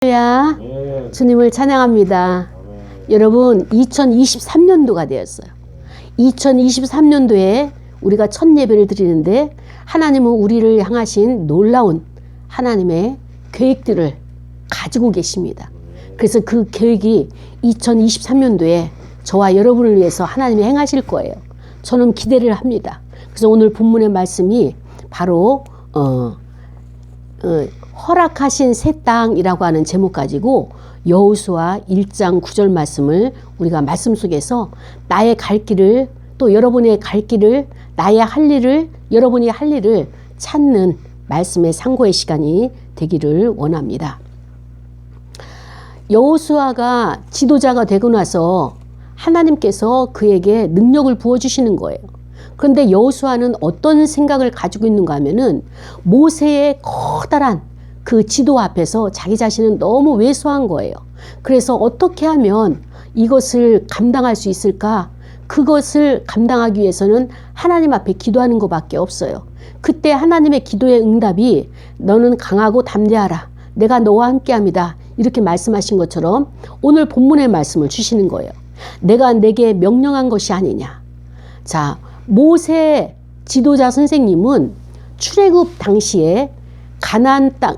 할렐루야. 주님을 찬양합니다. 여러분, 2023년도가 되었어요. 2023년도에 우리가 첫 예배를 드리는데 하나님은 우리를 향하신 놀라운 하나님의 계획들을 가지고 계십니다. 그래서 그 계획이 2023년도에 저와 여러분을 위해서 하나님이 행하실 거예요. 저는 기대를 합니다. 그래서 오늘 본문의 말씀이 바로 허락하신 새 땅이라고 하는 제목 가지고 여호수아 1장 9절 말씀을 우리가 말씀 속에서 나의 갈 길을 또 여러분의 갈 길을 나의 할 일을 여러분이 할 일을 찾는 말씀의 상고의 시간이 되기를 원합니다. 여호수아가 지도자가 되고 나서 하나님께서 그에게 능력을 부어주시는 거예요. 그런데 여호수아는 어떤 생각을 가지고 있는가 하면은 모세의 커다란 그 지도 앞에서 자기 자신은 너무 왜소한 거예요. 그래서 어떻게 하면 이것을 감당할 수 있을까? 그것을 감당하기 위해서는 하나님 앞에 기도하는 것밖에 없어요. 그때 하나님의 기도의 응답이 너는 강하고 담대하라. 내가 너와 함께합니다. 이렇게 말씀하신 것처럼 오늘 본문의 말씀을 주시는 거예요. 내가 내게 명령한 것이 아니냐. 자, 모세 지도자 선생님은 출애굽 당시에 가나안 땅,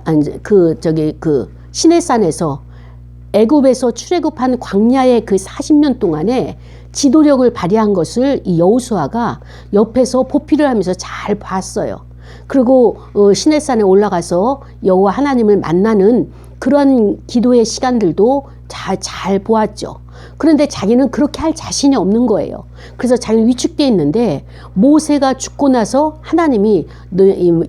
시내산에서 애굽에서 출애굽한 광야의 그 40년 동안에 지도력을 발휘한 것을 이 여호수아가 옆에서 보필을 하면서 잘 봤어요. 그리고 시내산에 올라가서 여호와 하나님을 만나는 그런 기도의 시간들도 잘 보았죠. 그런데 자기는 그렇게 할 자신이 없는 거예요. 그래서 자기는 위축되어 있는데 모세가 죽고 나서 하나님이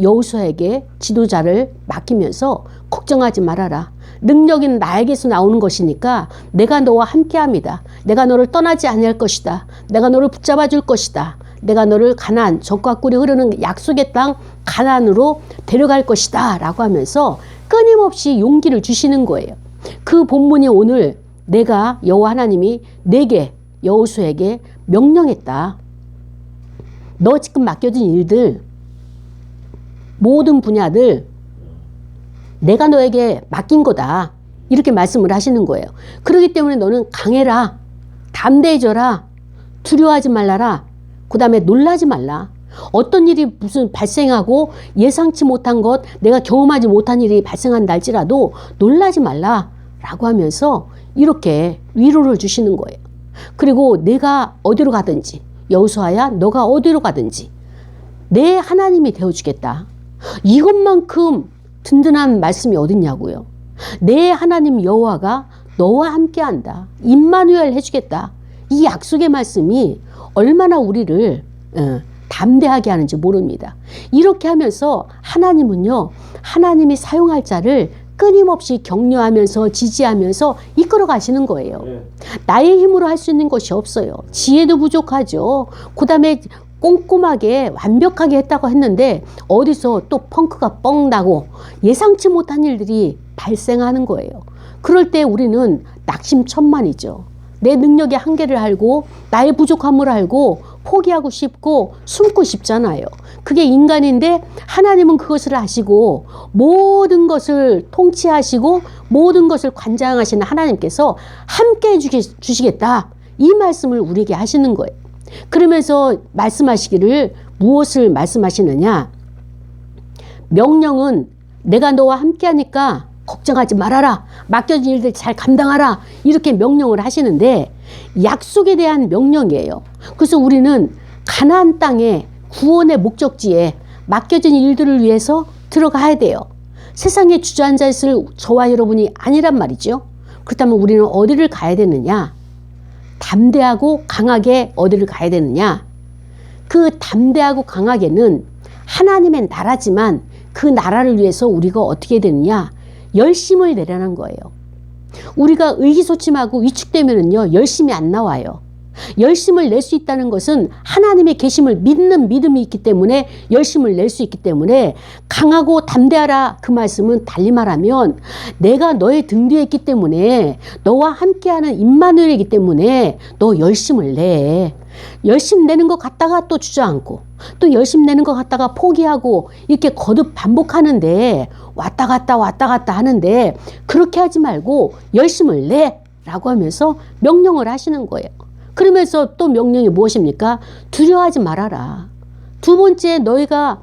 여호수아에게 지도자를 맡기면서 걱정하지 말아라. 능력은 나에게서 나오는 것이니까 내가 너와 함께합니다. 내가 너를 떠나지 아니할 것이다. 내가 너를 붙잡아 줄 것이다. 내가 너를 가나안, 젖과 꿀이 흐르는 약속의 땅 가나안으로 데려갈 것이다 라고 하면서 끊임없이 용기를 주시는 거예요. 그 본문이 오늘 내가 여호와 하나님이 내게 여호수아에게 명령했다. 너 지금 맡겨진 일들 모든 분야들 내가 너에게 맡긴 거다. 이렇게 말씀을 하시는 거예요. 그렇기 때문에 너는 강해라. 담대해져라. 두려워하지 말라라. 그 다음에 놀라지 말라. 어떤 일이 무슨 발생하고 예상치 못한 것, 내가 경험하지 못한 일이 발생한다 할지라도 놀라지 말라 라고 하면서 이렇게 위로를 주시는 거예요. 그리고 내가 어디로 가든지, 여호수아야 너가 어디로 가든지 내 하나님이 되어주겠다. 이것만큼 든든한 말씀이 어딨냐고요. 내 하나님 여호와가 너와 함께한다. 임마누엘 해주겠다. 이 약속의 말씀이 얼마나 우리를 담대하게 하는지 모릅니다. 이렇게 하면서 하나님은요, 하나님이 사용할 자를 끊임없이 격려하면서 지지하면서 이끌어 가시는 거예요. 나의 힘으로 할 수 있는 것이 없어요. 지혜도 부족하죠. 그 다음에 꼼꼼하게 완벽하게 했다고 했는데 어디서 또 펑크가 뻥 나고 예상치 못한 일들이 발생하는 거예요. 그럴 때 우리는 낙심천만이죠. 내 능력의 한계를 알고 나의 부족함을 알고 포기하고 싶고 숨고 싶잖아요. 그게 인간인데 하나님은 그것을 아시고 모든 것을 통치하시고 모든 것을 관장하시는 하나님께서 함께 해주시겠다. 이 말씀을 우리에게 하시는 거예요. 그러면서 말씀하시기를 무엇을 말씀하시느냐? 명령은 내가 너와 함께 하니까 걱정하지 말아라. 맡겨진 일들 잘 감당하라. 이렇게 명령을 하시는데 약속에 대한 명령이에요. 그래서 우리는 가나안 땅에 구원의 목적지에 맡겨진 일들을 위해서 들어가야 돼요. 세상에 주저앉아 있을 저와 여러분이 아니란 말이죠. 그렇다면 우리는 어디를 가야 되느냐? 담대하고 강하게 어디를 가야 되느냐? 그 담대하고 강하게는 하나님의 나라지만 그 나라를 위해서 우리가 어떻게 되느냐? 열심을 내라는 거예요. 우리가 의기소침하고 위축되면은요, 열심이 안 나와요. 열심을 낼 수 있다는 것은 하나님의 계심을 믿는 믿음이 있기 때문에 열심을 낼 수 있기 때문에 강하고 담대하라 그 말씀은 달리 말하면 내가 너의 등 뒤에 있기 때문에 너와 함께하는 임마누엘이기 때문에 너 열심을 내. 열심 내는 것 같다가 또 주저앉고 또 열심 내는 것 같다가 포기하고 이렇게 거듭 반복하는데 왔다 갔다 하는데 그렇게 하지 말고 열심을 내 라고 하면서 명령을 하시는 거예요. 그러면서 또 명령이 무엇입니까? 두려워하지 말아라. 두 번째, 너희가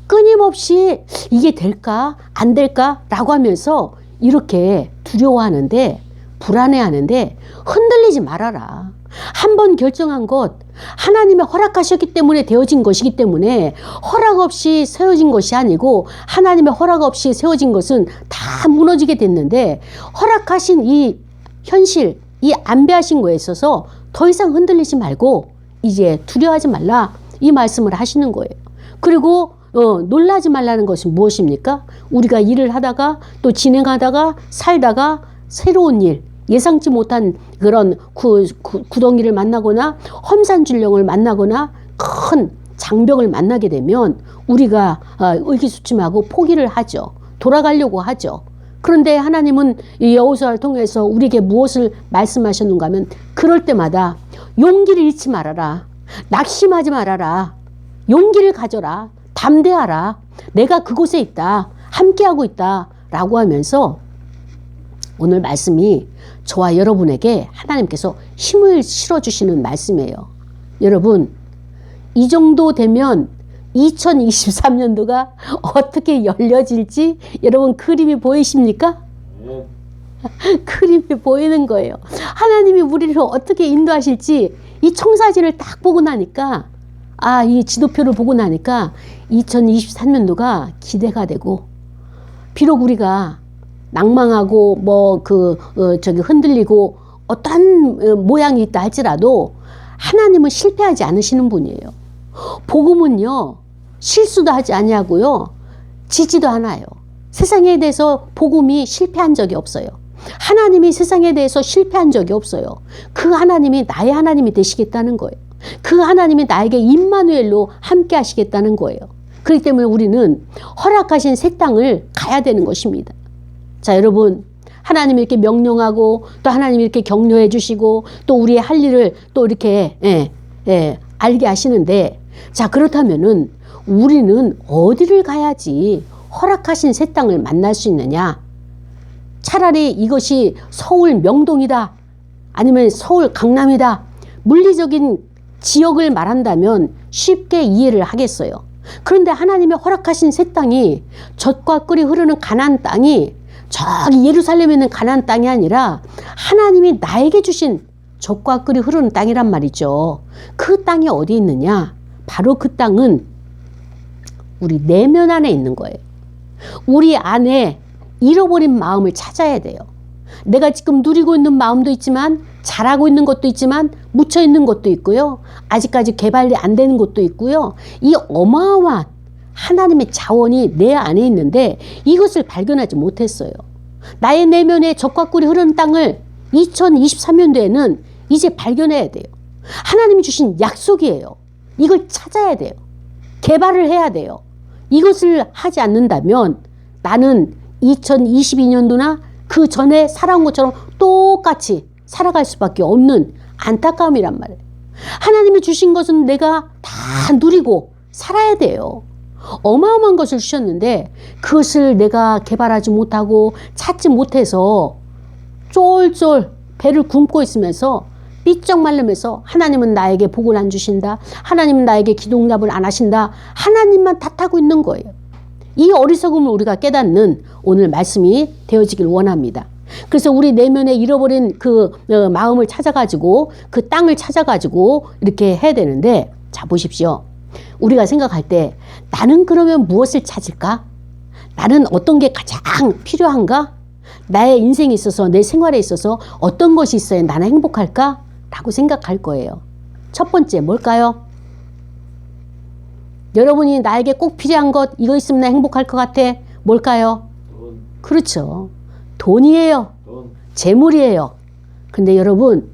끊임없이 이게 될까 안 될까 라고 하면서 이렇게 두려워하는데 불안해하는데 흔들리지 말아라. 한 번 결정한 것 하나님의 허락하셨기 때문에 되어진 것이기 때문에 허락 없이 세워진 것이 아니고 하나님의 허락 없이 세워진 것은 다 무너지게 됐는데 허락하신 이 현실, 이 안배하신 거에 있어서 더 이상 흔들리지 말고 이제 두려워하지 말라 이 말씀을 하시는 거예요. 그리고 놀라지 말라는 것은 무엇입니까? 우리가 일을 하다가 또 진행하다가 살다가 새로운 일, 예상치 못한 그런 구덩이를 만나거나 험산줄령을 만나거나 큰 장벽을 만나게 되면 우리가 의기소침하고 포기를 하죠. 돌아가려고 하죠. 그런데 하나님은 이 여호수아를 통해서 우리에게 무엇을 말씀하셨는가 하면 그럴 때마다 용기를 잃지 말아라. 낙심하지 말아라. 용기를 가져라. 담대하라. 내가 그곳에 있다. 함께하고 있다. 라고 하면서 오늘 말씀이 저와 여러분에게 하나님께서 힘을 실어주시는 말씀이에요. 여러분, 이 정도 되면 2023년도가 어떻게 열려질지 여러분 그림이 보이십니까? 그림이 보이는 거예요. 하나님이 우리를 어떻게 인도하실지 이 청사진을 딱 보고 나니까 이 지도표를 보고 나니까 2023년도가 기대가 되고 비록 우리가 낭망하고 흔들리고 어떤 모양이 있다 할지라도 하나님은 실패하지 않으시는 분이에요. 복음은요 실수도 하지 아니하고요 지지도 않아요. 세상에 대해서 복음이 실패한 적이 없어요. 하나님이 세상에 대해서 실패한 적이 없어요. 그 하나님이 나의 하나님이 되시겠다는 거예요. 그 하나님이 나에게 임마누엘로 함께 하시겠다는 거예요. 그렇기 때문에 우리는 허락하신 새 땅을 가야 되는 것입니다. 자, 여러분, 하나님이 이렇게 명령하고 또 하나님이 이렇게 격려해 주시고 또 우리의 할 일을 또 이렇게 알게 하시는데, 자, 그렇다면은 우리는 어디를 가야지 허락하신 새 땅을 만날 수 있느냐? 차라리 이것이 서울 명동이다, 아니면 서울 강남이다, 물리적인 지역을 말한다면 쉽게 이해를 하겠어요. 그런데 하나님의 허락하신 새 땅이 젖과 꿀이 흐르는 가나안 땅이 저기 예루살렘에 있는 가나안 땅이 아니라 하나님이 나에게 주신 젖과 꿀이 흐르는 땅이란 말이죠. 그 땅이 어디 있느냐? 바로 그 땅은 우리 내면 안에 있는 거예요. 우리 안에 잃어버린 마음을 찾아야 돼요. 내가 지금 누리고 있는 마음도 있지만 잘하고 있는 것도 있지만 묻혀 있는 것도 있고요. 아직까지 개발이 안 되는 것도 있고요. 이 어마어마한 하나님의 자원이 내 안에 있는데 이것을 발견하지 못했어요. 나의 내면에 젖과 꿀이 흐르는 땅을 2023년도에는 이제 발견해야 돼요. 하나님이 주신 약속이에요. 이걸 찾아야 돼요. 개발을 해야 돼요. 이것을 하지 않는다면 나는 2022년도나 그 전에 살아온 것처럼 똑같이 살아갈 수밖에 없는 안타까움이란 말이에요. 하나님이 주신 것은 내가 다 누리고 살아야 돼요. 어마어마한 것을 주셨는데 그것을 내가 개발하지 못하고 찾지 못해서 쫄쫄 배를 굶고 있으면서 삐쩍 말르면서 하나님은 나에게 복을 안 주신다, 하나님은 나에게 기도응답을 안 하신다, 하나님만 탓하고 있는 거예요. 이 어리석음을 우리가 깨닫는 오늘 말씀이 되어지길 원합니다. 그래서 우리 내면에 잃어버린 그 마음을 찾아가지고 그 땅을 찾아가지고 이렇게 해야 되는데, 자 보십시오. 우리가 생각할 때 나는 그러면 무엇을 찾을까? 나는 어떤 게 가장 필요한가? 나의 인생에 있어서, 내 생활에 있어서 어떤 것이 있어야 나는 행복할까? 라고 생각할 거예요. 첫 번째 뭘까요? 여러분이 나에게 꼭 필요한 것, 이거 있으면 나 행복할 것 같아. 뭘까요? 돈. 그렇죠. 돈이에요. 돈. 재물이에요. 근데 여러분,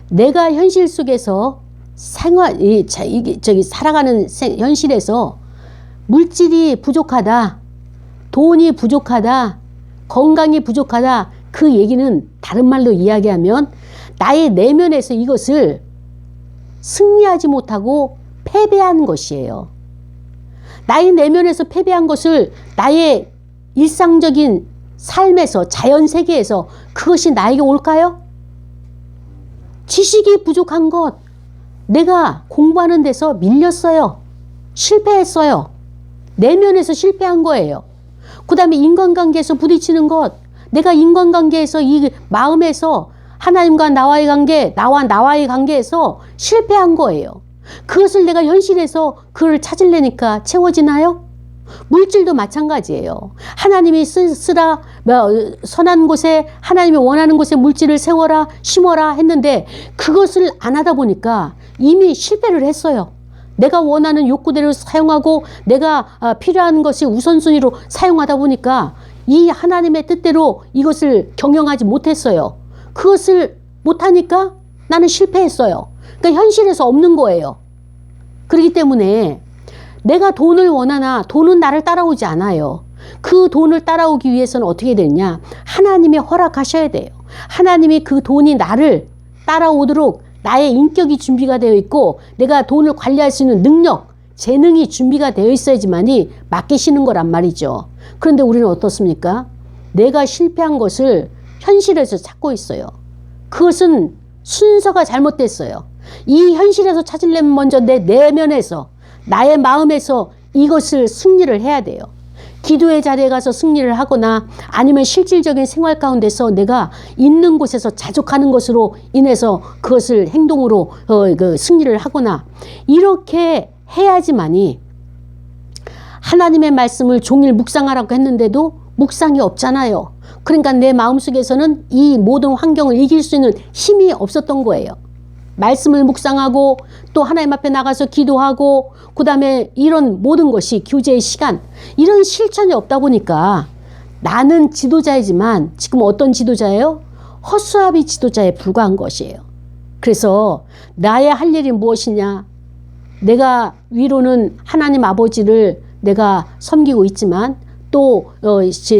내가 현실 속에서 살아가는 현실에서 물질이 부족하다, 돈이 부족하다, 건강이 부족하다, 그 얘기는 다른 말로 이야기하면 나의 내면에서 이것을 승리하지 못하고 패배한 것이에요. 나의 내면에서 패배한 것을 나의 일상적인 삶에서, 자연 세계에서 그것이 나에게 올까요? 지식이 부족한 것, 내가 공부하는 데서 밀렸어요. 실패했어요. 내면에서 실패한 거예요. 그 다음에 인간관계에서 부딪히는 것, 내가 인간관계에서 이 마음에서 하나님과 나와의 관계, 나와의 관계에서 실패한 거예요. 그것을 내가 현실에서 그걸 찾으려니까 채워지나요? 물질도 마찬가지예요. 하나님이 쓰라, 선한 곳에, 하나님이 원하는 곳에 물질을 세워라, 심어라 했는데 그것을 안 하다 보니까 이미 실패를 했어요. 내가 원하는 욕구대로 사용하고 내가 필요한 것이 우선순위로 사용하다 보니까 이 하나님의 뜻대로 이것을 경영하지 못했어요. 그것을 못하니까 나는 실패했어요. 그러니까 현실에서 없는 거예요. 그렇기 때문에 내가 돈을 원하나 돈은 나를 따라오지 않아요. 그 돈을 따라오기 위해서는 어떻게 되느냐? 하나님이 허락하셔야 돼요. 하나님이 그 돈이 나를 따라오도록 나의 인격이 준비가 되어 있고 내가 돈을 관리할 수 있는 능력, 재능이 준비가 되어 있어야지만이 맡기시는 거란 말이죠. 그런데 우리는 어떻습니까? 내가 실패한 것을 현실에서 찾고 있어요. 그것은 순서가 잘못됐어요. 이 현실에서 찾으려면 먼저 내 내면에서, 나의 마음에서 이것을 승리를 해야 돼요. 기도의 자리에 가서 승리를 하거나 아니면 실질적인 생활 가운데서 내가 있는 곳에서 자족하는 것으로 인해서 그것을 행동으로 승리를 하거나 이렇게 해야지만이, 하나님의 말씀을 종일 묵상하라고 했는데도 묵상이 없잖아요. 그러니까 내 마음속에서는 이 모든 환경을 이길 수 있는 힘이 없었던 거예요. 말씀을 묵상하고 또 하나님 앞에 나가서 기도하고 그 다음에 이런 모든 것이 교제의 시간, 이런 실천이 없다 보니까 나는 지도자이지만 지금 어떤 지도자예요? 허수아비 지도자에 불과한 것이에요. 그래서 나의 할 일이 무엇이냐? 내가 위로는 하나님 아버지를 내가 섬기고 있지만 또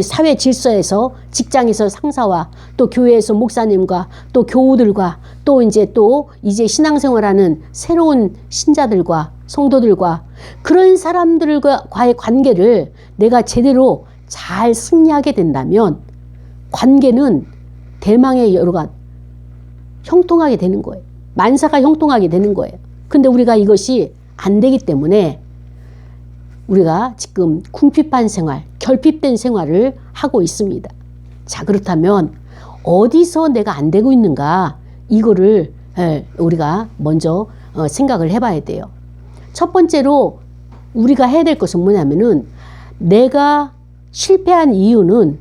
사회 질서에서, 직장에서 상사와 또 교회에서 목사님과 또 교우들과 또 이제 신앙생활하는 새로운 신자들과 성도들과 그런 사람들과의 관계를 내가 제대로 잘 승리하게 된다면 관계는 대망의 여러가 형통하게 되는 거예요. 만사가 형통하게 되는 거예요. 근데 우리가 이것이 안 되기 때문에 우리가 지금 궁핍한 생활, 결핍된 생활을 하고 있습니다. 자, 그렇다면 어디서 내가 안 되고 있는가, 이거를 우리가 먼저 생각을 해봐야 돼요. 첫 번째로 우리가 해야 될 것은 뭐냐면은, 내가 실패한 이유는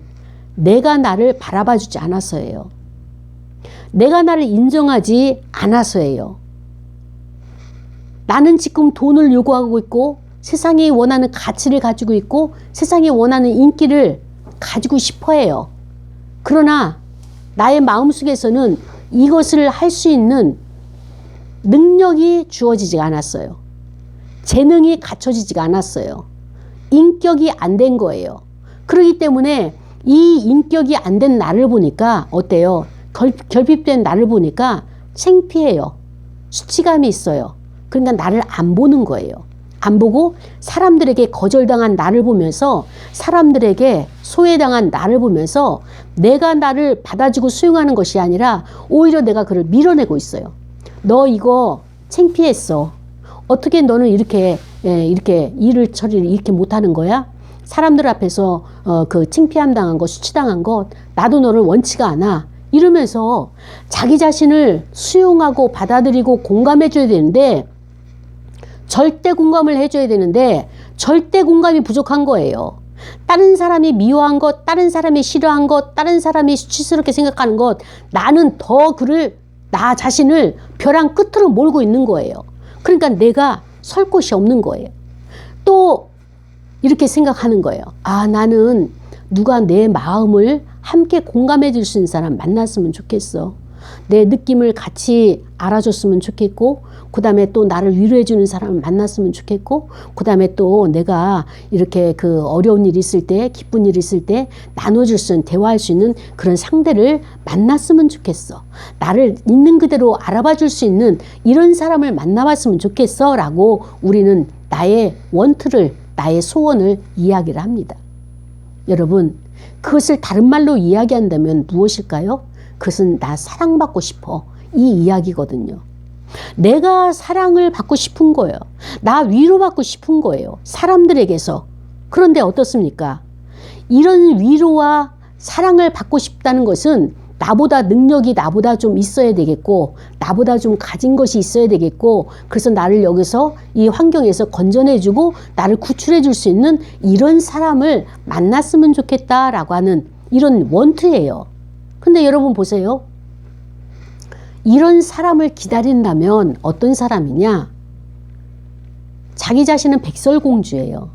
내가 나를 바라봐주지 않아서예요. 내가 나를 인정하지 않아서예요. 나는 지금 돈을 요구하고 있고 세상이 원하는 가치를 가지고 있고 세상이 원하는 인기를 가지고 싶어 해요. 그러나 나의 마음속에서는 이것을 할 수 있는 능력이 주어지지가 않았어요. 재능이 갖춰지지가 않았어요. 인격이 안 된 거예요. 그렇기 때문에 이 인격이 안 된 나를 보니까 어때요? 결핍된 나를 보니까 창피해요. 수치감이 있어요. 그러니까 나를 안 보는 거예요. 안 보고 사람들에게 거절당한 나를 보면서, 사람들에게 소외당한 나를 보면서 내가 나를 받아주고 수용하는 것이 아니라 오히려 내가 그를 밀어내고 있어요. 너 이거 창피했어. 어떻게 너는 이렇게 일을 처리를 이렇게 못하는 거야? 사람들 앞에서 그 창피함 당한 거, 수치당한 것, 나도 너를 원치가 않아. 이러면서 자기 자신을 수용하고 받아들이고 공감해줘야 되는데, 절대 공감을 해줘야 되는데 절대 공감이 부족한 거예요. 다른 사람이 미워한 것, 다른 사람이 싫어한 것, 다른 사람이 수치스럽게 생각하는 것, 나는 더 나 자신을 벼랑 끝으로 몰고 있는 거예요. 그러니까 내가 설 곳이 없는 거예요. 또 이렇게 생각하는 거예요. 아, 나는 누가 내 마음을 함께 공감해 줄 수 있는 사람 만났으면 좋겠어. 내 느낌을 같이 알아줬으면 좋겠고, 그 다음에 또 나를 위로해주는 사람을 만났으면 좋겠고, 그 다음에 또 내가 이렇게 그 어려운 일이 있을 때, 기쁜 일이 있을 때 나눠줄 수 있는, 대화할 수 있는 그런 상대를 만났으면 좋겠어. 나를 있는 그대로 알아봐 줄 수 있는 이런 사람을 만나봤으면 좋겠어. 라고 우리는 나의 원트를, 나의 소원을 이야기를 합니다. 여러분, 그것을 다른 말로 이야기한다면 무엇일까요? 그것은 나 사랑받고 싶어. 이 이야기거든요. 내가 사랑을 받고 싶은 거예요. 나 위로받고 싶은 거예요. 사람들에게서. 그런데 어떻습니까? 이런 위로와 사랑을 받고 싶다는 것은 나보다 능력이 나보다 좀 있어야 되겠고, 나보다 좀 가진 것이 있어야 되겠고, 그래서 나를 여기서 이 환경에서 건져내주고 나를 구출해 줄 수 있는 이런 사람을 만났으면 좋겠다라고 하는 이런 원투예요. 근데 여러분 보세요. 이런 사람을 기다린다면 어떤 사람이냐? 자기 자신은 백설공주예요.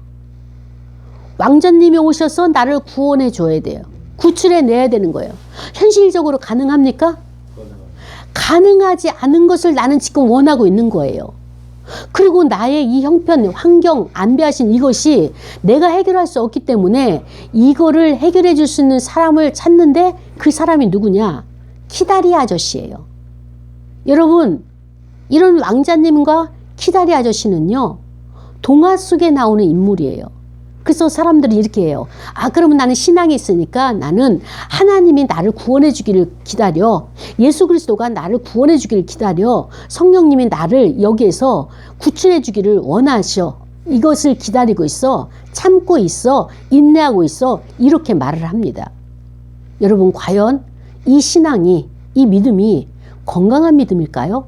왕자님이 오셔서 나를 구원해 줘야 돼요. 구출해 내야 되는 거예요. 현실적으로 가능합니까? 가능하지 않은 것을 나는 지금 원하고 있는 거예요. 그리고 나의 이 형편, 환경, 안배하신 이것이 내가 해결할 수 없기 때문에 이거를 해결해 줄 수 있는 사람을 찾는데 그 사람이 누구냐? 키다리 아저씨예요. 여러분, 이런 왕자님과 키다리 아저씨는요, 동화 속에 나오는 인물이에요. 그래서 사람들이 이렇게 해요. 아, 그러면 나는 신앙이 있으니까 나는 하나님이 나를 구원해 주기를 기다려. 예수 그리스도가 나를 구원해 주기를 기다려. 성령님이 나를 여기에서 구출해 주기를 원하셔. 이것을 기다리고 있어. 참고 있어. 인내하고 있어. 이렇게 말을 합니다. 여러분, 과연 이 신앙이, 이 믿음이 건강한 믿음일까요?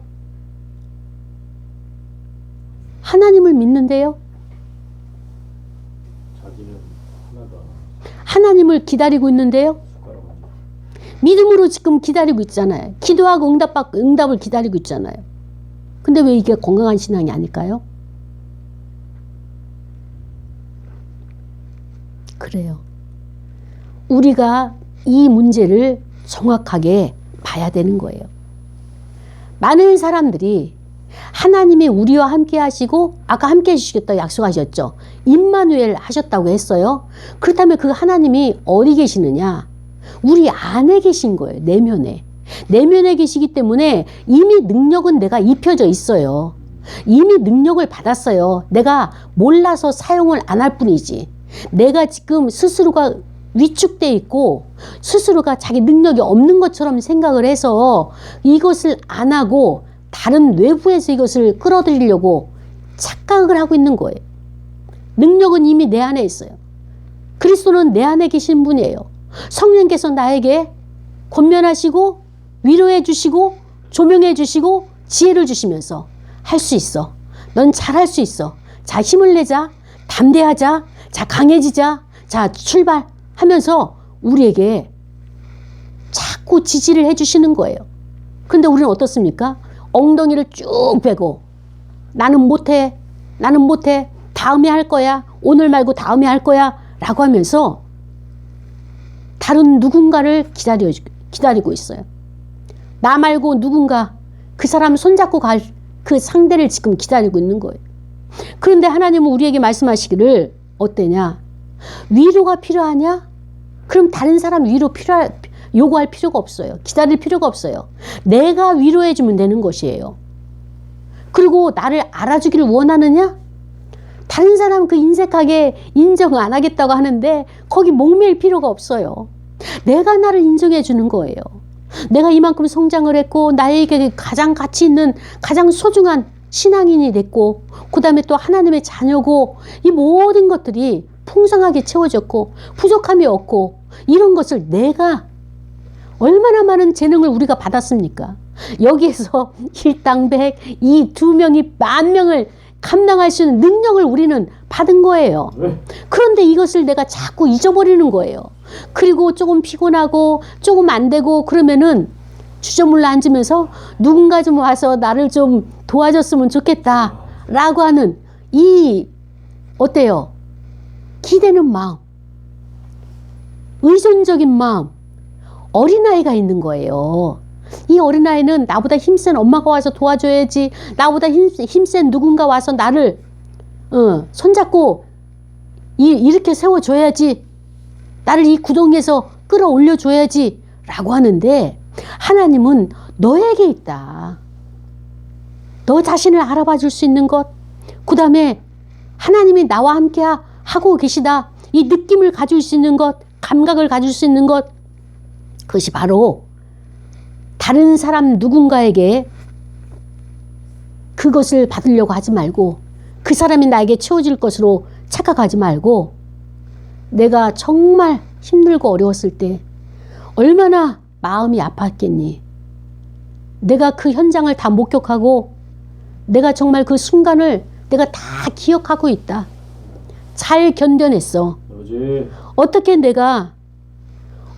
하나님을 믿는데요. 하나님을 기다리고 있는데요. 믿음으로 지금 기다리고 있잖아요. 기도하고 응답을 기다리고 있잖아요. 근데 왜 이게 건강한 신앙이 아닐까요? 그래요. 우리가 이 문제를 정확하게 봐야 되는 거예요. 많은 사람들이 하나님이 우리와 함께 하시고 아까 함께 해주시겠다고 약속하셨죠. 임마누엘 하셨다고 했어요. 그렇다면 그 하나님이 어디 계시느냐? 우리 안에 계신 거예요. 내면에. 내면에 계시기 때문에 이미 능력은 내가 입혀져 있어요. 이미 능력을 받았어요. 내가 몰라서 사용을 안 할 뿐이지. 내가 지금 스스로가 위축돼 있고 스스로가 자기 능력이 없는 것처럼 생각을 해서 이것을 안 하고 다른 외부에서 이것을 끌어들이려고 착각을 하고 있는 거예요. 능력은 이미 내 안에 있어요. 그리스도는 내 안에 계신 분이에요. 성령께서 나에게 권면하시고 위로해 주시고 조명해 주시고 지혜를 주시면서 할 수 있어. 넌 잘할 수 있어. 자, 힘을 내자. 담대하자. 자, 강해지자. 자, 출발하면서 우리에게 자꾸 지지를 해 주시는 거예요. 근데 우리는 어떻습니까? 엉덩이를 쭉 빼고 나는 못해. 나는 못해. 다음에 할 거야. 오늘 말고 다음에 할 거야. 라고 하면서 다른 누군가를 기다리고 있어요. 나 말고 누군가 그 사람 손잡고 갈 그 상대를 지금 기다리고 있는 거예요. 그런데 하나님은 우리에게 말씀하시기를 어때냐? 위로가 필요하냐? 그럼 다른 사람 요구할 필요가 없어요. 기다릴 필요가 없어요. 내가 위로해주면 되는 것이에요. 그리고 나를 알아주기를 원하느냐? 다른 사람 그 인색하게 인정 안 하겠다고 하는데 거기 목매일 필요가 없어요. 내가 나를 인정해 주는 거예요. 내가 이만큼 성장을 했고 나에게 가장 가치 있는 가장 소중한 신앙인이 됐고 그 다음에 또 하나님의 자녀고 이 모든 것들이 풍성하게 채워졌고 부족함이 없고 이런 것을 내가 얼마나 많은 재능을 우리가 받았습니까? 여기에서 일당백 이 2명이 10,000명을 감당할 수 있는 능력을 우리는 받은 거예요. 그런데 이것을 내가 자꾸 잊어버리는 거예요. 그리고 조금 피곤하고 조금 안 되고 그러면은 주저물러 앉으면서 누군가 좀 와서 나를 좀 도와줬으면 좋겠다 라고 하는 이 어때요? 기대는 마음, 의존적인 마음, 어린아이가 있는 거예요. 이 어린아이는 나보다 힘센 엄마가 와서 도와줘야지. 나보다 힘센 누군가 와서 나를 손잡고 이렇게 세워줘야지. 나를 이 구덩이에서 끌어올려줘야지 라고 하는데, 하나님은 너에게 있다. 너 자신을 알아봐 줄 수 있는 것, 그 다음에 하나님이 나와 함께 하고 계시다, 이 느낌을 가질 수 있는 것, 감각을 가질 수 있는 것, 그것이 바로 다른 사람 누군가에게 그것을 받으려고 하지 말고, 그 사람이 나에게 채워질 것으로 착각하지 말고, 내가 정말 힘들고 어려웠을 때 얼마나 마음이 아팠겠니. 내가 그 현장을 다 목격하고 내가 정말 그 순간을 내가 다 기억하고 있다. 잘 견뎌냈어. 어떻게 내가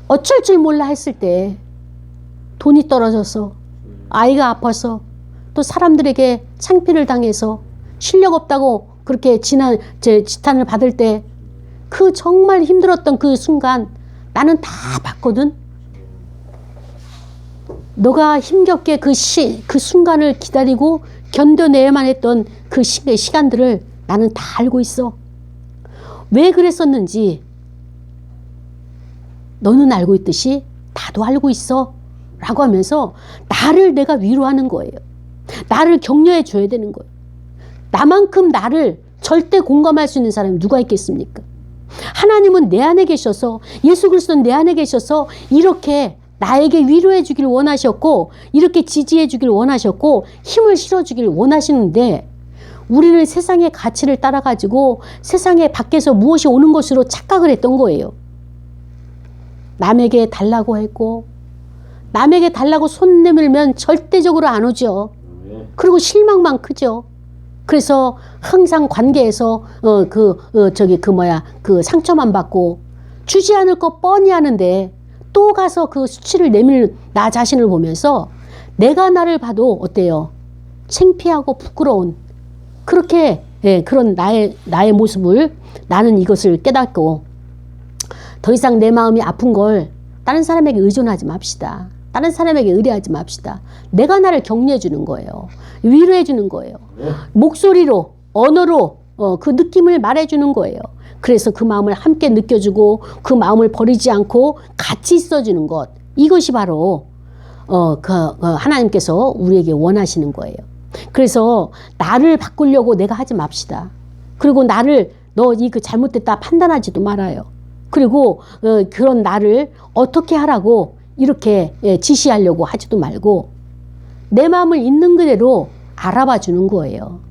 어쩔 줄 몰라 했을 때 돈이 떨어져서, 아이가 아파서, 또 사람들에게 창피를 당해서 실력 없다고 그렇게 지탄을 받을 때, 그 정말 힘들었던 그 순간 나는 다 봤거든. 너가 힘겹게 그 순간을 기다리고 견뎌내야만 했던 그 시간들을 나는 다 알고 있어. 왜 그랬었는지 너는 알고 있듯이 나도 알고 있어 라고 하면서 나를 내가 위로하는 거예요. 나를 격려해 줘야 되는 거예요. 나만큼 나를 절대 공감할 수 있는 사람이 누가 있겠습니까? 하나님은 내 안에 계셔서, 예수 그리스도는 내 안에 계셔서 이렇게 나에게 위로해 주길 원하셨고, 이렇게 지지해 주길 원하셨고, 힘을 실어 주길 원하시는데, 우리는 세상의 가치를 따라가지고 세상에 밖에서 무엇이 오는 것으로 착각을 했던 거예요. 남에게 달라고 했고, 남에게 달라고 손 내밀면 절대적으로 안 오죠. 그리고 실망만 크죠. 그래서 항상 관계에서 그 상처만 받고, 주지 않을 거 뻔히 하는데 또 가서 그 수치를 내밀는 나 자신을 보면서 내가 나를 봐도 어때요? 창피하고 부끄러운, 그렇게 그런 나의 모습을, 나는 이것을 깨닫고 더 이상 내 마음이 아픈 걸 다른 사람에게 의존하지 맙시다. 다른 사람에게 의뢰하지 맙시다. 내가 나를 격려해 주는 거예요. 위로해 주는 거예요. 목소리로, 언어로 그 느낌을 말해 주는 거예요. 그래서 그 마음을 함께 느껴주고 그 마음을 버리지 않고 같이 있어주는 것, 이것이 바로 하나님께서 우리에게 원하시는 거예요. 그래서 나를 바꾸려고 내가 하지 맙시다. 그리고 나를 너 이거 잘못됐다 판단하지도 말아요. 그리고 그런 나를 어떻게 하라고 이렇게 지시하려고 하지도 말고 내 마음을 있는 그대로 알아봐 주는 거예요.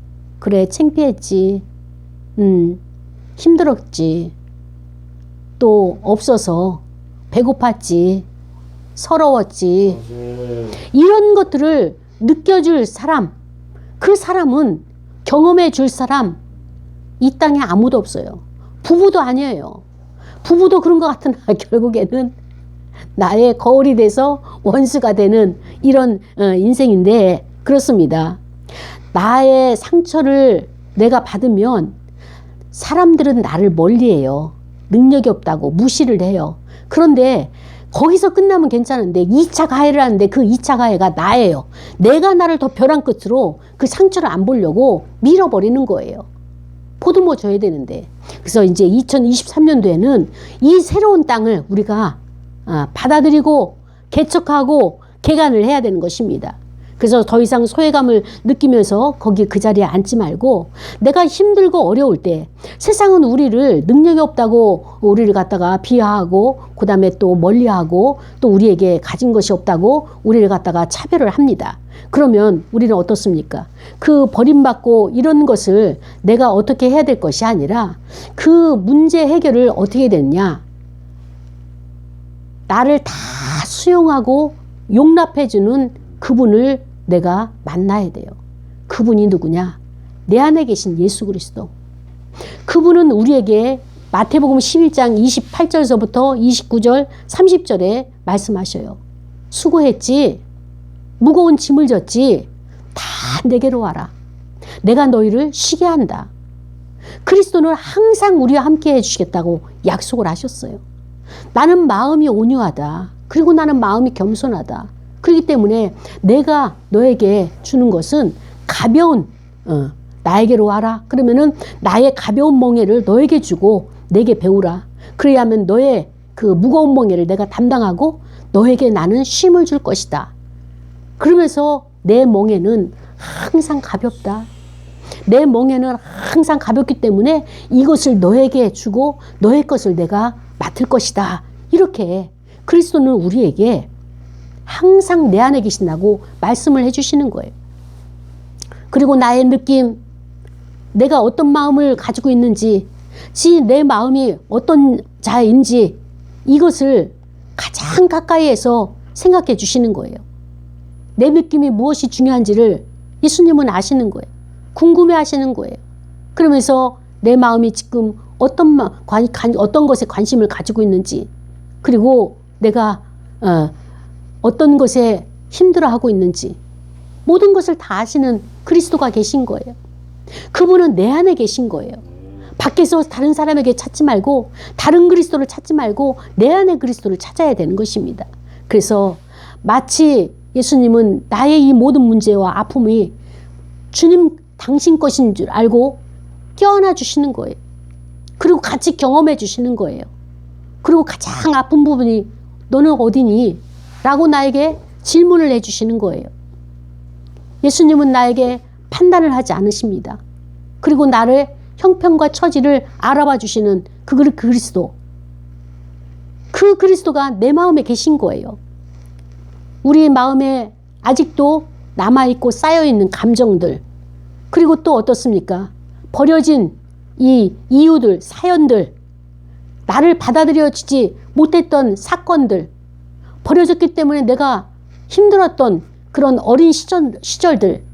그래, 창피했지. 힘들었지. 또 없어서 배고팠지. 서러웠지. 이런 것들을 느껴줄 사람, 그 사람은, 경험해 줄 사람, 이 땅에 아무도 없어요. 부부도 아니에요. 부부도 그런 것 같으나 결국에는 나의 거울이 돼서 원수가 되는 이런 인생인데, 그렇습니다. 나의 상처를 내가 받으면 사람들은 나를 멀리해요. 능력이 없다고 무시를 해요. 그런데 거기서 끝나면 괜찮은데 2차 가해를 하는데 그 2차 가해가 나예요. 내가 나를 더 벼랑 끝으로 그 상처를 안 보려고 밀어버리는 거예요. 보듬어 줘야 되는데. 그래서 이제 2023년도에는 이 새로운 땅을 우리가 받아들이고 개척하고 개간을 해야 되는 것입니다. 그래서 더 이상 소외감을 느끼면서 거기 그 자리에 앉지 말고, 내가 힘들고 어려울 때 세상은 우리를 능력이 없다고 우리를 갖다가 비하하고, 그 다음에 또 멀리하고, 또 우리에게 가진 것이 없다고 우리를 갖다가 차별을 합니다. 그러면 우리는 어떻습니까? 그 버림받고 이런 것을 내가 어떻게 해야 될 것이 아니라 그 문제 해결을 어떻게 됐냐? 나를 다 수용하고 용납해주는 그분을 내가 만나야 돼요. 그분이 누구냐? 내 안에 계신 예수 그리스도. 그분은 우리에게 마태복음 11장 28절서부터 29절 30절에 말씀하셔요. 수고했지? 무거운 짐을 졌지? 다 내게로 와라. 내가 너희를 쉬게 한다. 그리스도는 항상 우리와 함께 해주시겠다고 약속을 하셨어요. 나는 마음이 온유하다. 그리고 나는 마음이 겸손하다. 그렇기 때문에 내가 너에게 주는 것은 가벼운 나에게로 와라. 그러면은 나의 가벼운 멍에를 너에게 주고 내게 배우라. 그래야 하면 너의 그 무거운 멍에를 내가 담당하고 너에게 나는 쉼을 줄 것이다. 그러면서 내 멍에는 항상 가볍다. 내 멍에는 항상 가볍기 때문에 이것을 너에게 주고 너의 것을 내가 맡을 것이다. 이렇게 그리스도는 우리에게 항상 내 안에 계신다고 말씀을 해주시는 거예요. 그리고 나의 느낌, 내가 어떤 마음을 가지고 있는지, 내 마음이 어떤 자인지 이것을 가장 가까이에서 생각해 주시는 거예요. 내 느낌이 무엇이 중요한지를 예수님은 아시는 거예요. 궁금해 하시는 거예요. 그러면서 내 마음이 지금 어떤 것에 관심을 가지고 있는지, 그리고 내가 어떤 것에 힘들어하고 있는지 모든 것을 다 아시는 그리스도가 계신 거예요. 그분은 내 안에 계신 거예요. 밖에서 다른 사람에게 찾지 말고 다른 그리스도를 찾지 말고 내 안에 그리스도를 찾아야 되는 것입니다. 그래서 마치 예수님은 나의 이 모든 문제와 아픔이 주님 당신 것인 줄 알고 껴안아 주시는 거예요. 그리고 같이 경험해 주시는 거예요. 그리고 가장 아픈 부분이 너는 어디니? 라고 나에게 질문을 해 주시는 거예요. 예수님은 나에게 판단을 하지 않으십니다. 그리고 나를 형편과 처지를 알아봐 주시는 그 그리스도. 그 그리스도가 내 마음에 계신 거예요. 우리 마음에 아직도 남아있고 쌓여있는 감정들, 그리고 또 어떻습니까? 버려진 이 이유들, 사연들, 나를 받아들여지지 못했던 사건들, 버려졌기 때문에 내가 힘들었던 그런 어린 시절들,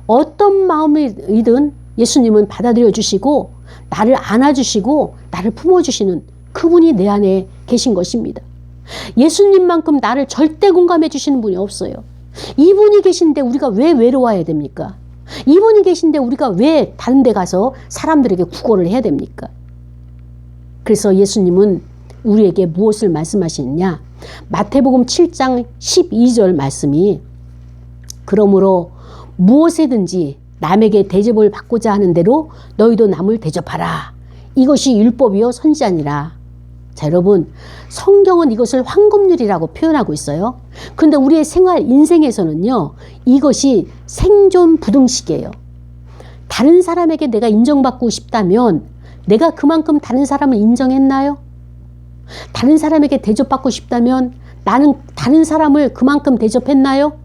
어떤 마음이든 예수님은 받아들여 주시고 나를 안아주시고 나를 품어주시는 그분이 내 안에 계신 것입니다. 예수님만큼 나를 절대 공감해 주시는 분이 없어요. 이분이 계신데 우리가 왜 외로워야 됩니까? 이분이 계신데 우리가 왜 다른 데 가서 사람들에게 구걸을 해야 됩니까? 그래서 예수님은 우리에게 무엇을 말씀하시느냐? 마태복음 7장 12절 말씀이 그러므로 무엇에든지 남에게 대접을 받고자 하는 대로 너희도 남을 대접하라. 이것이 율법이요 선지자니라. 자, 여러분, 성경은 이것을 황금률이라고 표현하고 있어요. 그런데 우리의 생활 인생에서는요, 이것이 생존 부등식이에요. 다른 사람에게 내가 인정받고 싶다면 내가 그만큼 다른 사람을 인정했나요? 다른 사람에게 대접받고 싶다면 나는 다른 사람을 그만큼 대접했나요?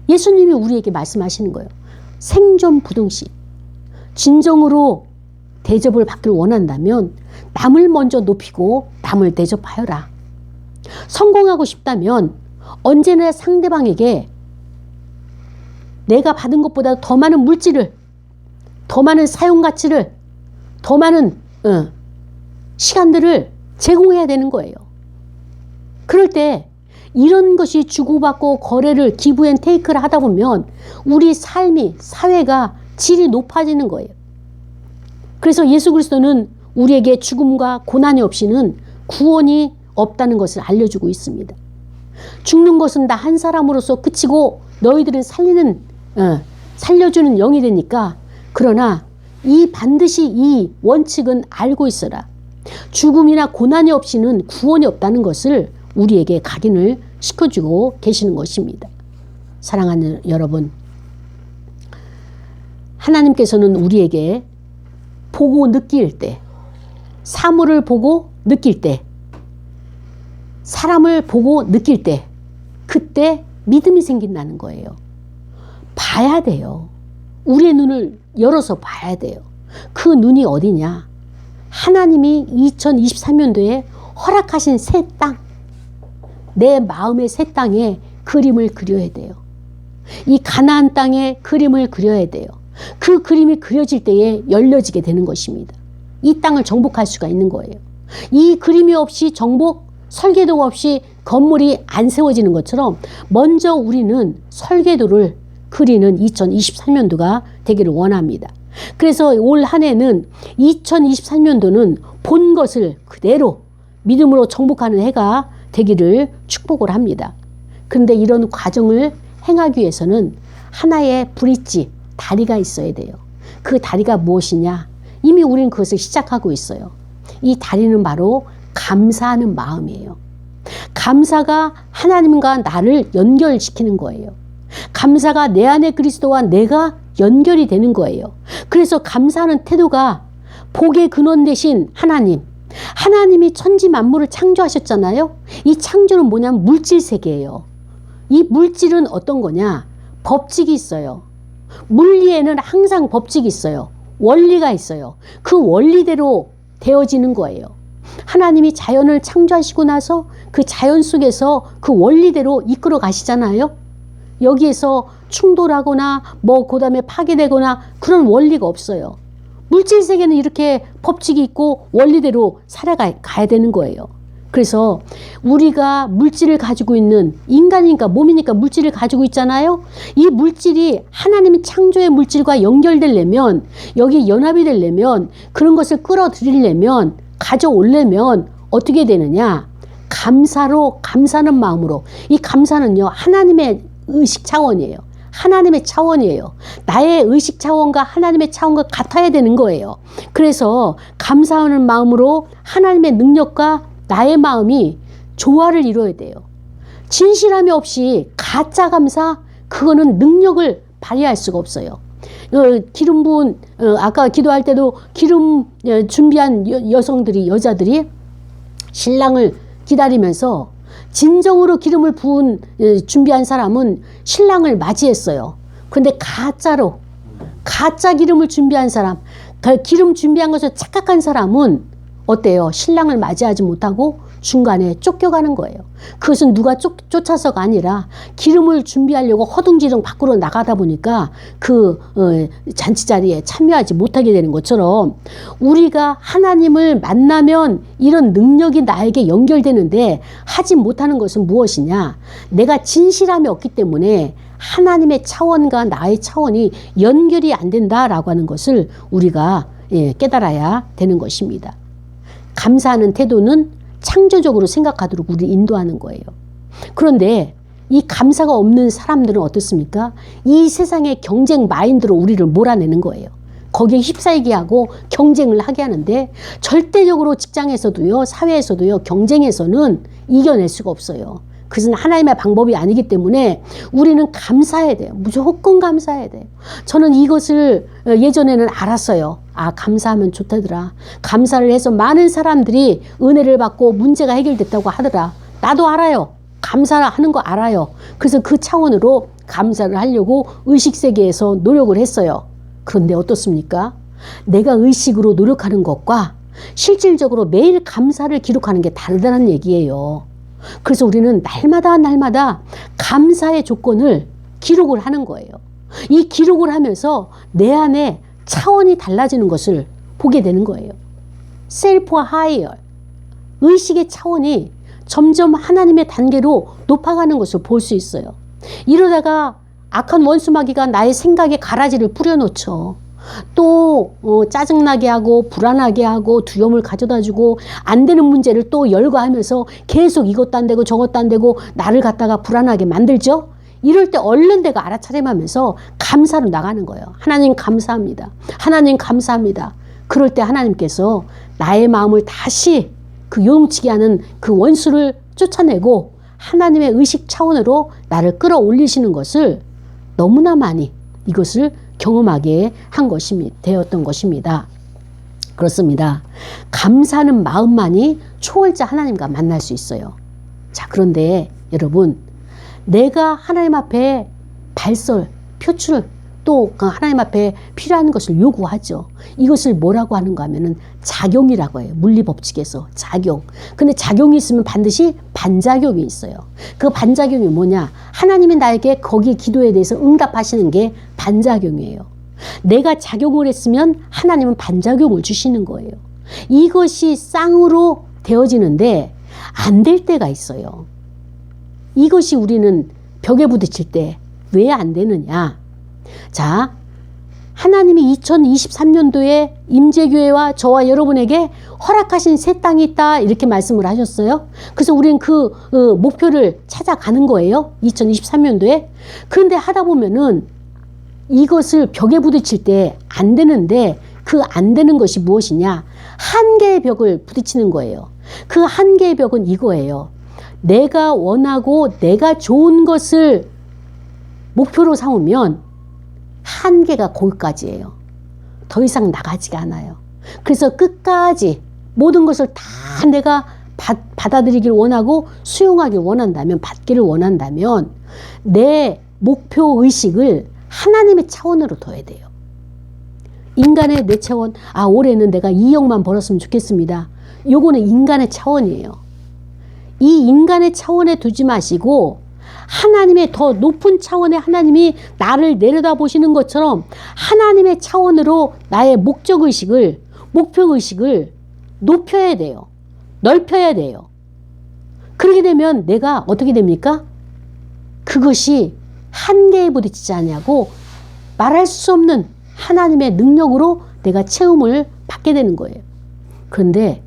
예수님이 우리에게 말씀하시는 거예요. 생존 부등식. 진정으로 대접을 받길 원한다면 남을 먼저 높이고 남을 대접하여라. 성공하고 싶다면 언제나 상대방에게 내가 받은 것보다 더 많은 물질을, 더 많은 사용가치를, 더 많은 시간들을 제공해야 되는 거예요. 그럴 때 이런 것이 주고받고 거래를 기브 앤 테이크를 하다 보면 우리 삶이, 사회가 질이 높아지는 거예요. 그래서 예수 그리스도는 우리에게 죽음과 고난이 없이는 구원이 없다는 것을 알려주고 있습니다. 죽는 것은 나 한 사람으로서 그치고 너희들은 살려주는 영이 되니까, 그러나 반드시 이 원칙은 알고 있어라. 죽음이나 고난이 없이는 구원이 없다는 것을 우리에게 각인을 시켜주고 계시는 것입니다. 사랑하는 여러분, 하나님께서는 우리에게 보고 느낄 때, 사물을 보고 느낄 때, 사람을 보고 느낄 때, 그때 믿음이 생긴다는 거예요. 봐야 돼요. 우리의 눈을 열어서 봐야 돼요. 그 눈이 어디냐? 하나님이 2023년도에 허락하신 새 땅, 내 마음의 새 땅에 그림을 그려야 돼요. 이 가나안 땅에 그림을 그려야 돼요. 그 그림이 그려질 때에 열려지게 되는 것입니다. 이 땅을 정복할 수가 있는 거예요. 이 그림이 없이 정복, 설계도 없이 건물이 안 세워지는 것처럼 먼저 우리는 설계도를 그리는 2023년도가 되기를 원합니다. 그래서 올 한 해는 2023년도는 본 것을 그대로 믿음으로 정복하는 해가 되기를 축복을 합니다. 그런데 이런 과정을 행하기 위해서는 하나의 브릿지, 다리가 있어야 돼요. 그 다리가 무엇이냐? 이미 우리는 그것을 시작하고 있어요. 이 다리는 바로 감사하는 마음이에요. 감사가 하나님과 나를 연결시키는 거예요. 감사가 내 안에 그리스도와 내가 연결이 되는 거예요. 그래서 감사하는 태도가 복의 근원 되신 하나님, 하나님이 천지 만물을 창조하셨잖아요. 이 창조는 뭐냐면 물질 세계예요. 이 물질은 어떤 거냐? 법칙이 있어요. 물리에는 항상 법칙이 있어요. 원리가 있어요. 그 원리대로 되어지는 거예요. 하나님이 자연을 창조하시고 나서 그 자연 속에서 그 원리대로 이끌어 가시잖아요. 여기에서 충돌하거나 그다음에 파괴되거나 그런 원리가 없어요. 물질 세계는 이렇게 법칙이 있고 원리대로 살아가야 되는 거예요. 그래서 우리가 물질을 가지고 있는 인간이니까 몸이니까 물질을 가지고 있잖아요. 이 물질이 하나님의 창조의 물질과 연결되려면, 여기 연합이 되려면, 그런 것을 끌어들이려면, 가져오려면 어떻게 되느냐? 감사하는 마음으로. 이 감사는요, 하나님의 의식 차원이에요. 하나님의 차원이에요. 나의 의식 차원과 하나님의 차원과 같아야 되는 거예요. 그래서 감사하는 마음으로 하나님의 능력과 나의 마음이 조화를 이루어야 돼요. 진실함이 없이 가짜 감사, 그거는 능력을 발휘할 수가 없어요. 기름 부은, 아까 기도할 때도 기름 준비한 여자들이 신랑을 기다리면서 진정으로 기름을 부은 준비한 사람은 신랑을 맞이했어요. 그런데 가짜 기름을 준비한 사람, 기름 준비한 것을 착각한 사람은 어때요? 신랑을 맞이하지 못하고 중간에 쫓겨가는 거예요. 그것은 누가 쫓아서가 아니라 기름을 준비하려고 허둥지둥 밖으로 나가다 보니까 그 잔치 자리에 참여하지 못하게 되는 것처럼, 우리가 하나님을 만나면 이런 능력이 나에게 연결되는데 하지 못하는 것은 무엇이냐? 내가 진실함이 없기 때문에 하나님의 차원과 나의 차원이 연결이 안 된다라고 하는 것을 우리가 깨달아야 되는 것입니다. 감사하는 태도는 창조적으로 생각하도록 우리를 인도하는 거예요. 그런데 이 감사가 없는 사람들은 어떻습니까? 이 세상의 경쟁 마인드로 우리를 몰아내는 거예요. 거기에 휩싸이게 하고 경쟁을 하게 하는데, 절대적으로 직장에서도요, 사회에서도요, 경쟁에서는 이겨낼 수가 없어요. 그것은 하나님의 방법이 아니기 때문에 우리는 감사해야 돼요. 무조건 감사해야 돼요. 저는 이것을 예전에는 알았어요. 아, 감사하면 좋다더라. 감사를 해서 많은 사람들이 은혜를 받고 문제가 해결됐다고 하더라. 나도 알아요. 감사하는 거 알아요. 그래서 그 차원으로 감사를 하려고 의식세계에서 노력을 했어요. 그런데 어떻습니까? 내가 의식으로 노력하는 것과 실질적으로 매일 감사를 기록하는 게 다르다는 얘기예요. 그래서 우리는 날마다 감사의 조건을 기록을 하는 거예요. 이 기록을 하면서 내 안에 차원이 달라지는 것을 보게 되는 거예요. 셀프와 하이어, 의식의 차원이 점점 하나님의 단계로 높아가는 것을 볼 수 있어요. 이러다가 악한 원수마귀가 나의 생각에 가라지를 뿌려놓죠. 또 짜증나게 하고 불안하게 하고 두려움을 가져다 주고 안 되는 문제를 또 열거하면서 계속 이것도 안 되고 저것도 안 되고 나를 갖다가 불안하게 만들죠. 이럴 때 얼른 내가 알아차림하면서 감사로 나가는 거예요. 하나님 감사합니다. 하나님 감사합니다. 그럴 때 하나님께서 나의 마음을 다시 그 요동치게 하는 그 원수를 쫓아내고 하나님의 의식 차원으로 나를 끌어올리시는 것을 너무나 많이 이것을 경험하게 되었던 것입니다. 그렇습니다. 감사하는 마음만이 초월자 하나님과 만날 수 있어요. 자, 그런데 여러분, 내가 하나님 앞에 표출, 또 하나님 앞에 필요한 것을 요구하죠. 이것을 뭐라고 하는가 하면은 작용이라고 해요. 물리법칙에서 작용. 근데 작용이 있으면 반드시 반작용이 있어요. 그 반작용이 뭐냐? 하나님이 나에게 거기 기도에 대해서 응답하시는 게 반작용이에요. 내가 작용을 했으면 하나님은 반작용을 주시는 거예요. 이것이 쌍으로 되어지는데 안 될 때가 있어요. 이것이 우리는 벽에 부딪힐 때 왜 안 되느냐? 자, 하나님이 2023년도에 임재교회와 저와 여러분에게 허락하신 새 땅이 있다 이렇게 말씀을 하셨어요. 그래서 우리는 그 목표를 찾아가는 거예요. 2023년도에. 그런데 하다 보면은 이것을 벽에 부딪힐 때 안 되는데 그 안 되는 것이 무엇이냐? 한계의 벽을 부딪히는 거예요. 그 한계의 벽은 이거예요. 내가 원하고 내가 좋은 것을 목표로 삼으면 한계가 거기까지예요. 더 이상 나가지가 않아요. 그래서 끝까지 모든 것을 다 내가 받아들이길 원하고 수용하길 원한다면, 받기를 원한다면 내 목표 의식을 하나님의 차원으로 둬야 돼요. 인간의 내 차원, 올해는 내가 2억만 벌었으면 좋겠습니다. 요거는 인간의 차원이에요. 이 인간의 차원에 두지 마시고 하나님의 더 높은 차원의 하나님이 나를 내려다 보시는 것처럼 하나님의 차원으로 나의 목적의식을, 목표의식을 높여야 돼요. 넓혀야 돼요. 그렇게 되면 내가 어떻게 됩니까? 그것이 한계에 부딪히지 않냐고 말할 수 없는 하나님의 능력으로 내가 체험을 받게 되는 거예요. 그런데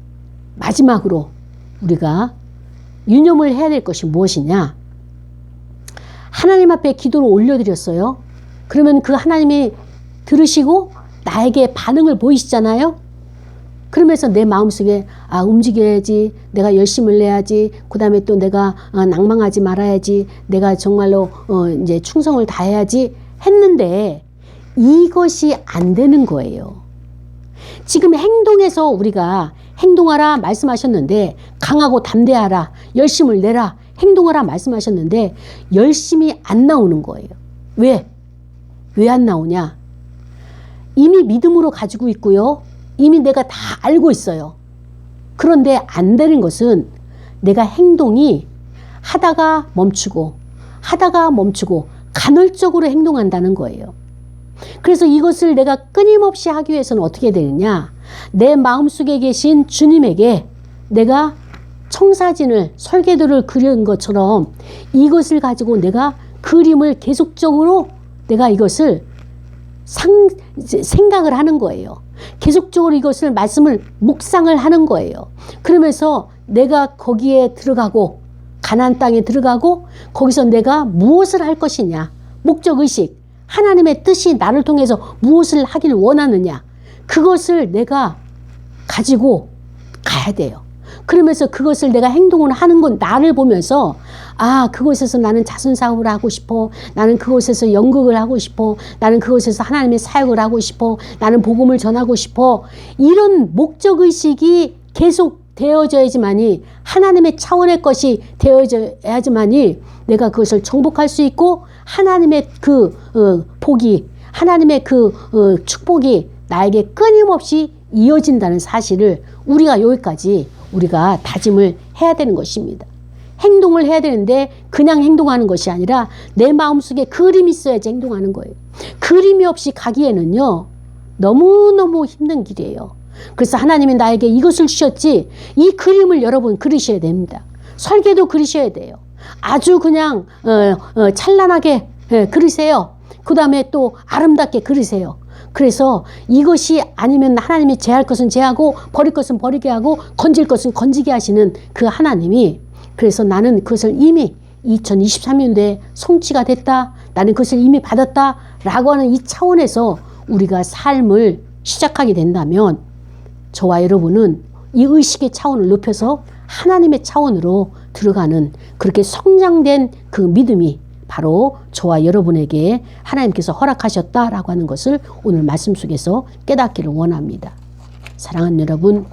마지막으로 우리가 유념을 해야 될 것이 무엇이냐? 하나님 앞에 기도를 올려드렸어요. 그러면 그 하나님이 들으시고 나에게 반응을 보이시잖아요. 그러면서 내 마음속에 움직여야지, 내가 열심을 내야지, 그 다음에 또 내가 낭망하지 말아야지, 내가 정말로 이제 충성을 다해야지 했는데 이것이 안 되는 거예요. 지금 행동에서 우리가 행동하라 말씀하셨는데, 강하고 담대하라, 열심을 내라, 행동하라 말씀하셨는데 열심히 안 나오는 거예요. 왜? 왜 안 나오냐? 이미 믿음으로 가지고 있고요. 이미 내가 다 알고 있어요. 그런데 안 되는 것은 내가 행동이 하다가 멈추고 간헐적으로 행동한다는 거예요. 그래서 이것을 내가 끊임없이 하기 위해서는 어떻게 되느냐? 내 마음속에 계신 주님에게 내가 청사진을, 설계도를 그린 것처럼 이것을 가지고 내가 그림을 계속적으로 내가 이것을 생각을 하는 거예요. 계속적으로 이것을 말씀을 묵상을 하는 거예요. 그러면서 내가 거기에 들어가고 가나안 땅에 들어가고 거기서 내가 무엇을 할 것이냐, 목적의식, 하나님의 뜻이 나를 통해서 무엇을 하기를 원하느냐, 그것을 내가 가지고 가야 돼요. 그러면서 그것을 내가 행동을 하는 건 나를 보면서 그곳에서 나는 자선사업을 하고 싶어. 나는 그곳에서 연극을 하고 싶어. 나는 그곳에서 하나님의 사역을 하고 싶어. 나는 복음을 전하고 싶어. 이런 목적의식이 계속 되어져야지만이, 하나님의 차원의 것이 되어져야지만이 내가 그것을 정복할 수 있고 하나님의 그 복이, 하나님의 그 축복이 나에게 끊임없이 이어진다는 사실을 우리가 여기까지 우리가 다짐을 해야 되는 것입니다. 행동을 해야 되는데 그냥 행동하는 것이 아니라 내 마음속에 그림이 있어야지 행동하는 거예요. 그림이 없이 가기에는요, 너무너무 힘든 길이에요. 그래서 하나님이 나에게 이것을 주셨지, 이 그림을 여러분 그리셔야 됩니다. 설계도 그리셔야 돼요. 아주 그냥 찬란하게 그리세요. 그 다음에 또 아름답게 그리세요. 그래서 이것이 아니면 하나님이 제할 것은 제하고 버릴 것은 버리게 하고 건질 것은 건지게 하시는 그 하나님이, 그래서 나는 그것을 이미 2023년도에 성취가 됐다, 나는 그것을 이미 받았다 라고 하는 이 차원에서 우리가 삶을 시작하게 된다면 저와 여러분은 이 의식의 차원을 높여서 하나님의 차원으로 들어가는, 그렇게 성장된 그 믿음이 바로 저와 여러분에게 하나님께서 허락하셨다라고 하는 것을 오늘 말씀 속에서 깨닫기를 원합니다. 사랑하는 여러분,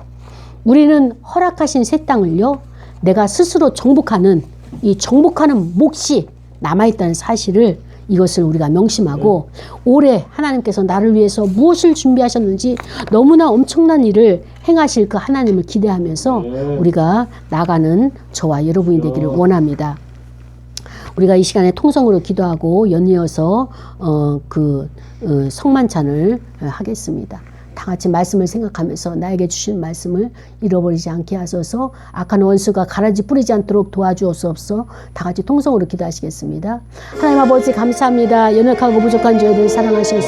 우리는 허락하신 새 땅을요, 내가 스스로 정복하는, 이 정복하는 몫이 남아있다는 사실을, 이것을 우리가 명심하고 올해 하나님께서 나를 위해서 무엇을 준비하셨는지 너무나 엄청난 일을 행하실 그 하나님을 기대하면서 우리가 나가는 저와 여러분이 되기를 원합니다. 우리가 이 시간에 통성으로 기도하고 연이어서 성만찬을 하겠습니다. 다 같이 말씀을 생각하면서 나에게 주신 말씀을 잃어버리지 않게 하소서. 악한 원수가 가라지 뿌리지 않도록 도와주옵소서. 다 같이 통성으로 기도하시겠습니다. 하나님 아버지 감사합니다. 연약하고 부족한 저희들 사랑하셔서